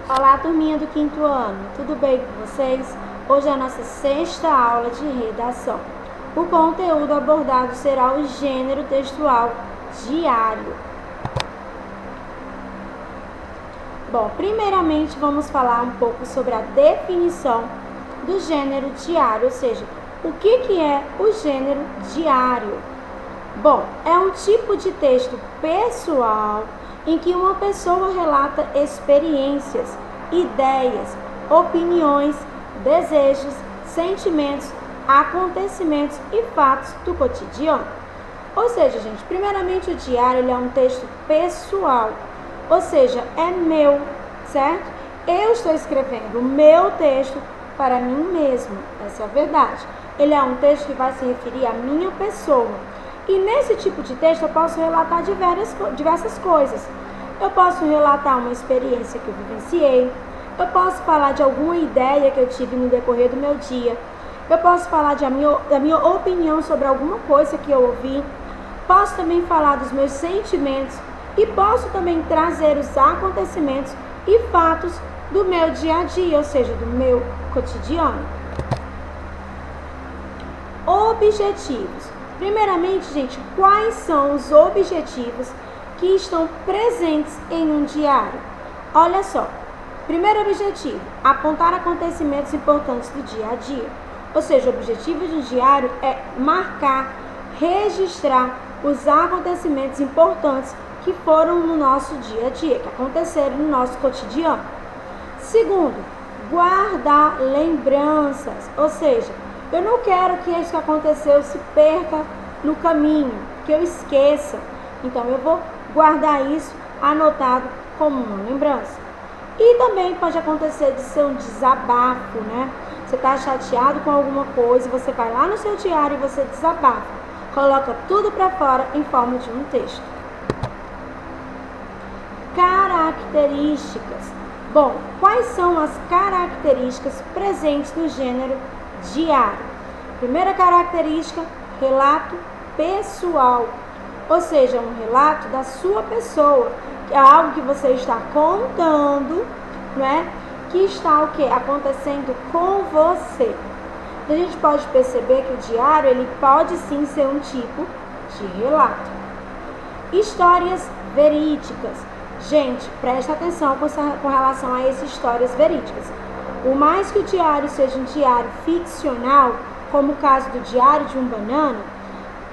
Olá, turminha do quinto ano, tudo bem com vocês? Hoje é a nossa sexta aula de redação. O conteúdo abordado será o gênero textual diário. Bom, primeiramente vamos falar um pouco sobre a definição do gênero diário, ou seja, o que é o gênero diário? Bom, é um tipo de texto pessoal em que uma pessoa relata experiências, ideias, opiniões, desejos, sentimentos, acontecimentos e fatos do cotidiano. Ou seja, gente, primeiramente o diário ele é um texto pessoal, ou seja, é meu, certo? Eu estou escrevendo o meu texto para mim mesmo, essa é a verdade. Ele é um texto que vai se referir à minha pessoa. E nesse tipo de texto eu posso relatar diversas coisas. Eu posso relatar uma experiência que eu vivenciei, eu posso falar de alguma ideia que eu tive no decorrer do meu dia, eu posso falar da minha opinião sobre alguma coisa que eu ouvi, posso também falar dos meus sentimentos e posso também trazer os acontecimentos e fatos do meu dia a dia, ou seja, do meu cotidiano. Objetivos. Primeiramente, gente, quais são os objetivos que estão presentes em um diário? Olha só, primeiro objetivo, apontar acontecimentos importantes do dia a dia. Ou seja, o objetivo de um diário é marcar, registrar os acontecimentos importantes que foram no nosso dia a dia, que aconteceram no nosso cotidiano. Segundo, guardar lembranças, ou seja, eu não quero que isso que aconteceu se perca no caminho, que eu esqueça. Então, eu vou guardar isso anotado como uma lembrança. E também pode acontecer de ser um desabafo, né? Você está chateado com alguma coisa, você vai lá no seu diário e você desabafa. Coloca tudo para fora em forma de um texto. Características. Bom, quais são as características presentes no gênero diário? Primeira característica, relato pessoal, ou seja, um relato da sua pessoa, que é algo que você está contando, né? Que está o quê? Acontecendo com você. Então, a gente pode perceber que o diário ele pode sim ser um tipo de relato. Histórias verídicas. Gente, presta atenção com relação a essas histórias verídicas. Por mais que o diário seja um diário ficcional, como o caso do Diário de um Banana,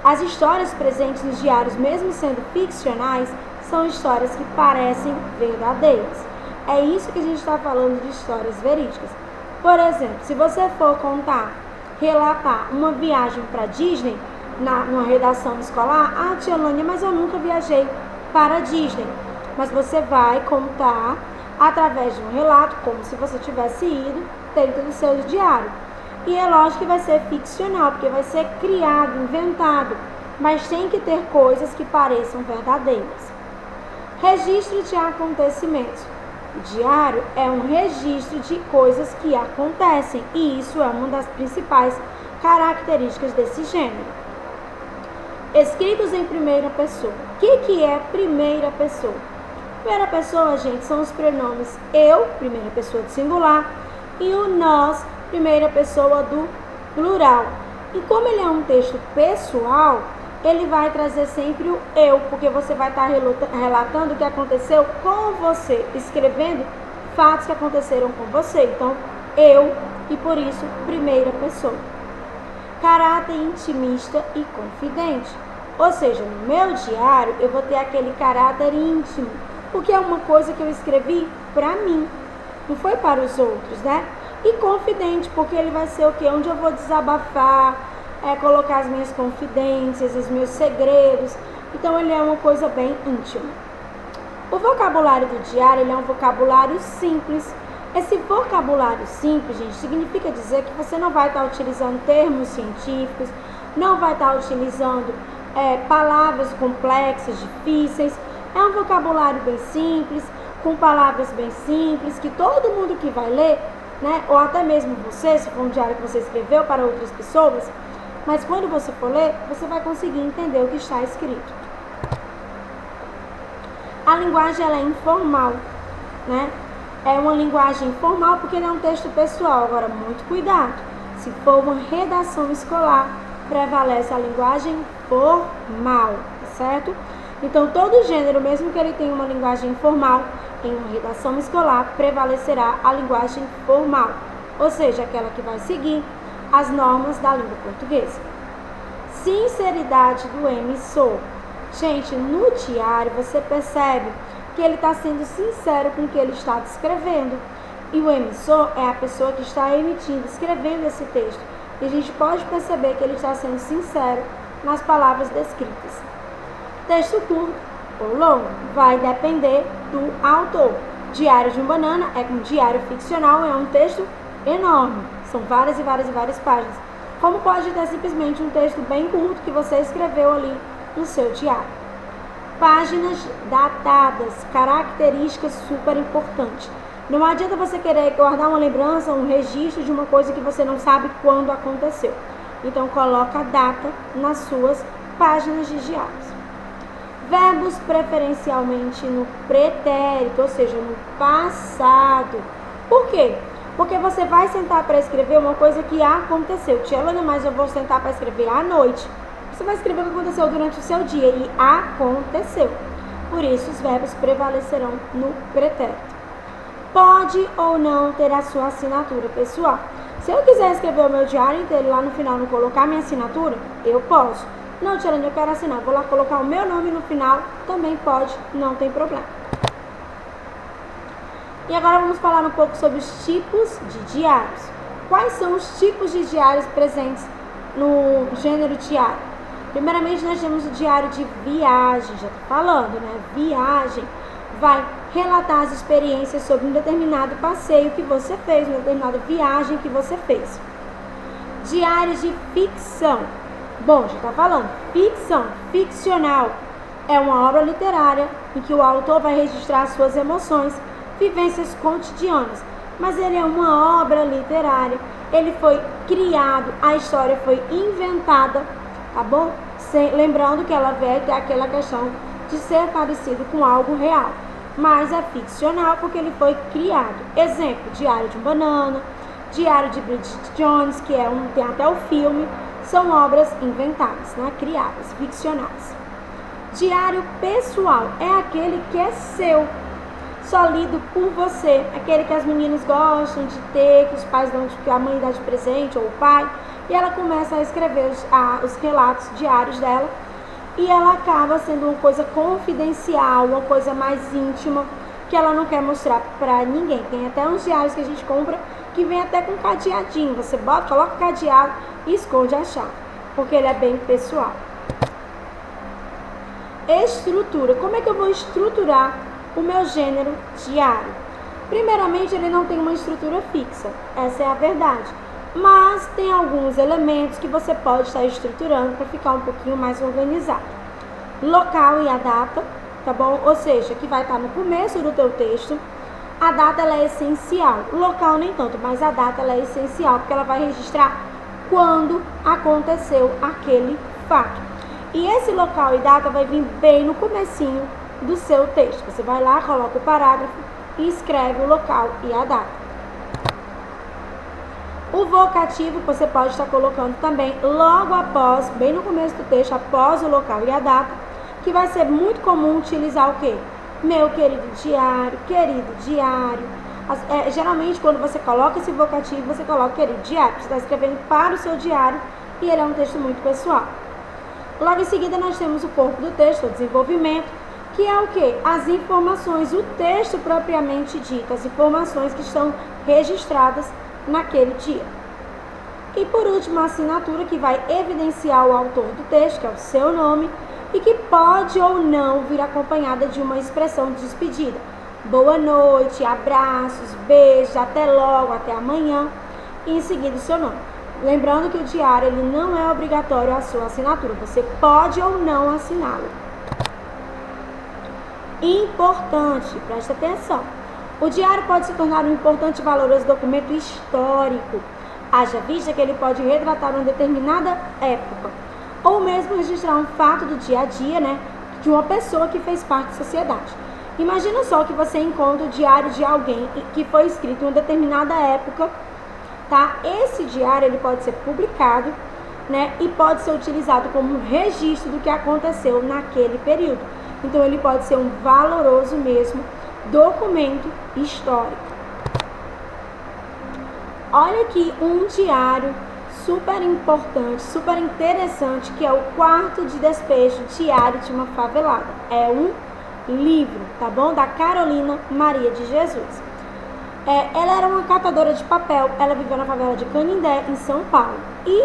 as histórias presentes nos diários, mesmo sendo ficcionais, são histórias que parecem verdadeiras. É isso que a gente está falando de histórias verídicas. Por exemplo, se você for relatar uma viagem para Disney, numa redação escolar, tia Lânia, mas eu nunca viajei para Disney. Mas você vai contar através de um relato, como se você tivesse ido dentro do seu diário. E é lógico que vai ser ficcional, porque vai ser criado, inventado, mas tem que ter coisas que pareçam verdadeiras. Registro de acontecimentos. O diário é um registro de coisas que acontecem, e isso é uma das principais características desse gênero. Escritos em primeira pessoa. O que é primeira pessoa? Primeira pessoa, gente, são os pronomes eu, primeira pessoa do singular, e o nós, primeira pessoa do plural. E como ele é um texto pessoal, ele vai trazer sempre o eu, porque você vai estar relatando o que aconteceu com você, escrevendo fatos que aconteceram com você. Então, eu, e por isso, primeira pessoa. Caráter intimista e confidente. Ou seja, no meu diário, eu vou ter aquele caráter íntimo, porque é uma coisa que eu escrevi para mim, não foi para os outros, né? E confidente, porque ele vai ser o quê? Onde eu vou desabafar, colocar as minhas confidências, os meus segredos. Então, ele é uma coisa bem íntima. O vocabulário do diário, ele é um vocabulário simples. Esse vocabulário simples, gente, significa dizer que você não vai estar utilizando termos científicos, não vai estar utilizando palavras complexas, difíceis. É um vocabulário bem simples, com palavras bem simples, que todo mundo que vai ler, né, ou até mesmo você, se for um diário que você escreveu para outras pessoas, mas quando você for ler, você vai conseguir entender o que está escrito. A linguagem ela é informal, né? é uma linguagem formal porque ele é um texto pessoal. Agora, muito cuidado. Se for uma redação escolar, prevalece a linguagem formal, certo? Então, todo gênero, mesmo que ele tenha uma linguagem formal, em uma redação escolar, prevalecerá a linguagem formal, ou seja, aquela que vai seguir as normas da língua portuguesa. Sinceridade do emissor. Gente, no diário você percebe que ele está sendo sincero com o que ele está descrevendo. E o emissor é a pessoa que está emitindo, escrevendo esse texto. E a gente pode perceber que ele está sendo sincero nas palavras descritas. Texto curto ou longo vai depender do autor. Diário de um Banana é um diário ficcional, é um texto enorme. São várias e várias páginas. Como pode ter simplesmente um texto bem curto que você escreveu ali no seu diário. Páginas datadas, características super importantes. Não adianta você querer guardar uma lembrança, um registro de uma coisa que você não sabe quando aconteceu. Então, coloca a data nas suas páginas de diários. Verbos preferencialmente no pretérito, ou seja, no passado. Por quê? Porque você vai sentar para escrever uma coisa que aconteceu. Tia Helena, mas eu vou sentar para escrever à noite. Você vai escrever o que aconteceu durante o seu dia e aconteceu. Por isso, os verbos prevalecerão no pretérito. Pode ou não ter a sua assinatura pessoal. Se eu quiser escrever o meu diário inteiro lá no final, não colocar minha assinatura, eu posso. Não, tia Helena, eu quero assinar. Vou lá colocar o meu nome no final, também pode, não tem problema. E agora vamos falar um pouco sobre os tipos de diários. Quais são os tipos de diários presentes no gênero diário? Primeiramente, nós temos o diário de viagem, já estou falando, né? Viagem vai relatar as experiências sobre um determinado passeio que você fez, uma determinada viagem que você fez. Diário de ficção. Bom, já está falando, ficção, ficcional, é uma obra literária em que o autor vai registrar suas emoções, vivências cotidianas, mas ele é uma obra literária, ele foi criado, a história foi inventada, tá bom? Lembrando que ela vai ter aquela questão de ser parecido com algo real, mas é ficcional porque ele foi criado. Exemplo, Diário de um Banana, Diário de Bridget Jones, que tem até o filme, são obras inventadas, né? Criadas, ficcionais. Diário pessoal é aquele que é seu, só lido por você, aquele que as meninas gostam de ter, que os pais dão, que a mãe dá de presente ou o pai, e ela começa a escrever os relatos diários dela, e ela acaba sendo uma coisa confidencial, uma coisa mais íntima, que ela não quer mostrar para ninguém. Tem até uns diários que a gente compra que vem até com cadeadinho, você coloca o cadeado e esconde a chave, porque ele é bem pessoal. Estrutura. Como é que eu vou estruturar o meu gênero diário? Primeiramente, ele não tem uma estrutura fixa, essa é a verdade, mas tem alguns elementos que você pode estar estruturando para ficar um pouquinho mais organizado. Local e a data, tá bom? Ou seja, que vai estar no começo do teu texto. A data ela é essencial, o local nem tanto, mas a data ela é essencial porque ela vai registrar quando aconteceu aquele fato. E esse local e data vai vir bem no comecinho do seu texto. Você vai lá, coloca o parágrafo e escreve o local e a data. O vocativo você pode estar colocando também logo após, bem no começo do texto, após o local e a data, que vai ser muito comum utilizar o quê? Meu querido diário, querido diário. Geralmente, quando você coloca esse vocativo, você coloca querido diário. Você está escrevendo para o seu diário e ele é um texto muito pessoal. Logo em seguida, nós temos o corpo do texto, o desenvolvimento, que é o quê? As informações, o texto propriamente dito, as informações que estão registradas naquele dia. E por último, a assinatura, que vai evidenciar o autor do texto, que é o seu nome, e que pode ou não vir acompanhada de uma expressão de despedida. Boa noite, abraços, beijos, até logo, até amanhã, e em seguida o seu nome. Lembrando que o diário ele não é obrigatório a sua assinatura, você pode ou não assiná-lo. Importante, preste atenção. O diário pode se tornar um importante valoroso documento histórico, haja vista que ele pode retratar uma determinada época, ou mesmo registrar um fato do dia a dia, né, de uma pessoa que fez parte da sociedade. Imagina só que você encontra o diário de alguém que foi escrito em uma determinada época, tá? Esse diário ele pode ser publicado, né? E pode ser utilizado como um registro do que aconteceu naquele período. Então ele pode ser um valoroso mesmo documento histórico. Olha aqui um diário super importante, super interessante, que é o Quarto de Despejo, Diário de uma Favelada. É um livro, tá bom? Da Carolina Maria de Jesus. Ela era uma catadora de papel, ela viveu na favela de Canindé, em São Paulo. E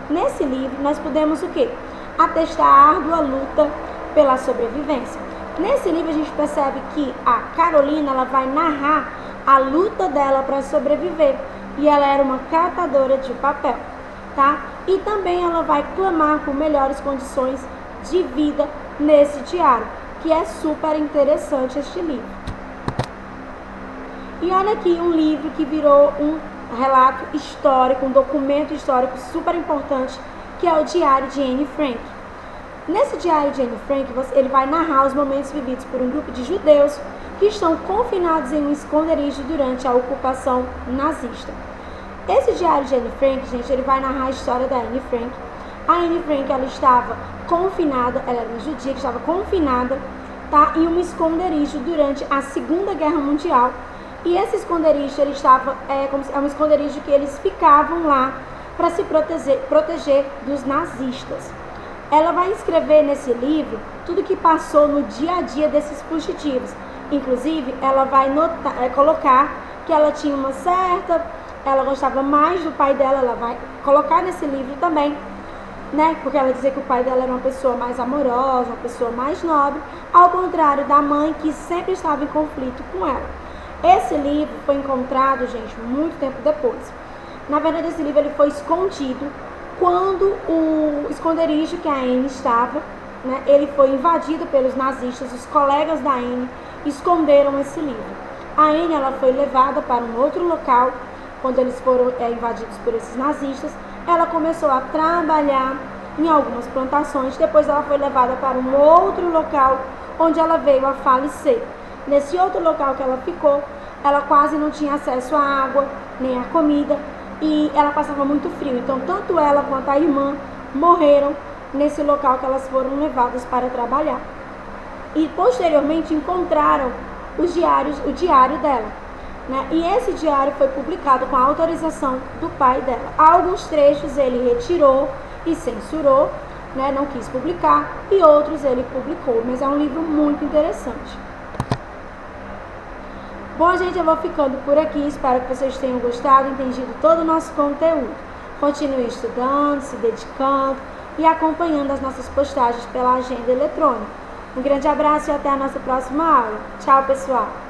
nesse livro, nós podemos o quê? Atestar a árdua luta pela sobrevivência. Nesse livro, a gente percebe que a Carolina, ela vai narrar a luta dela para sobreviver. E ela era uma catadora de papel, tá? E também ela vai clamar por melhores condições de vida nesse diário, que é super interessante este livro. E olha aqui um livro que virou um relato histórico, um documento histórico super importante, que é o Diário de Anne Frank. Nesse Diário de Anne Frank, ele vai narrar os momentos vividos por um grupo de judeus que estão confinados em um esconderijo durante a ocupação nazista. Esse Diário de Anne Frank, gente, ele vai narrar a história da Anne Frank. A Anne Frank, ela estava confinada, ela era uma judia que estava confinada, tá, em um esconderijo durante a Segunda Guerra Mundial. E esse esconderijo, ele estava, é um esconderijo que eles ficavam lá para se proteger dos nazistas. Ela vai escrever nesse livro tudo que passou no dia a dia desses fugitivos. Inclusive, ela vai colocar que ela tinha ela gostava mais do pai dela, ela vai colocar nesse livro também, né? Porque ela dizia que o pai dela era uma pessoa mais amorosa, uma pessoa mais nobre, ao contrário da mãe, que sempre estava em conflito com ela. Esse livro foi encontrado, gente, muito tempo depois. Na verdade, esse livro ele foi escondido quando o esconderijo que a Anne estava, né, ele foi invadido pelos nazistas. Os colegas da Anne esconderam esse livro. A Anne, ela foi levada para um outro local, quando eles foram invadidos por esses nazistas. Ela começou a trabalhar em algumas plantações, depois ela foi levada para um outro local, onde ela veio a falecer. Nesse outro local que ela ficou, ela quase não tinha acesso à água, nem à comida, e ela passava muito frio. Então, tanto ela quanto a irmã morreram nesse local que elas foram levadas para trabalhar. E, posteriormente, encontraram o diário dela, né? E esse diário foi publicado com a autorização do pai dela. Alguns trechos ele retirou e censurou, né? Não quis publicar, e outros ele publicou, mas é um livro muito interessante. Bom, gente, eu vou ficando por aqui. Espero que vocês tenham gostado, entendido todo o nosso conteúdo. Continue estudando, se dedicando e acompanhando as nossas postagens pela agenda eletrônica. Um grande abraço e até a nossa próxima aula. Tchau, pessoal!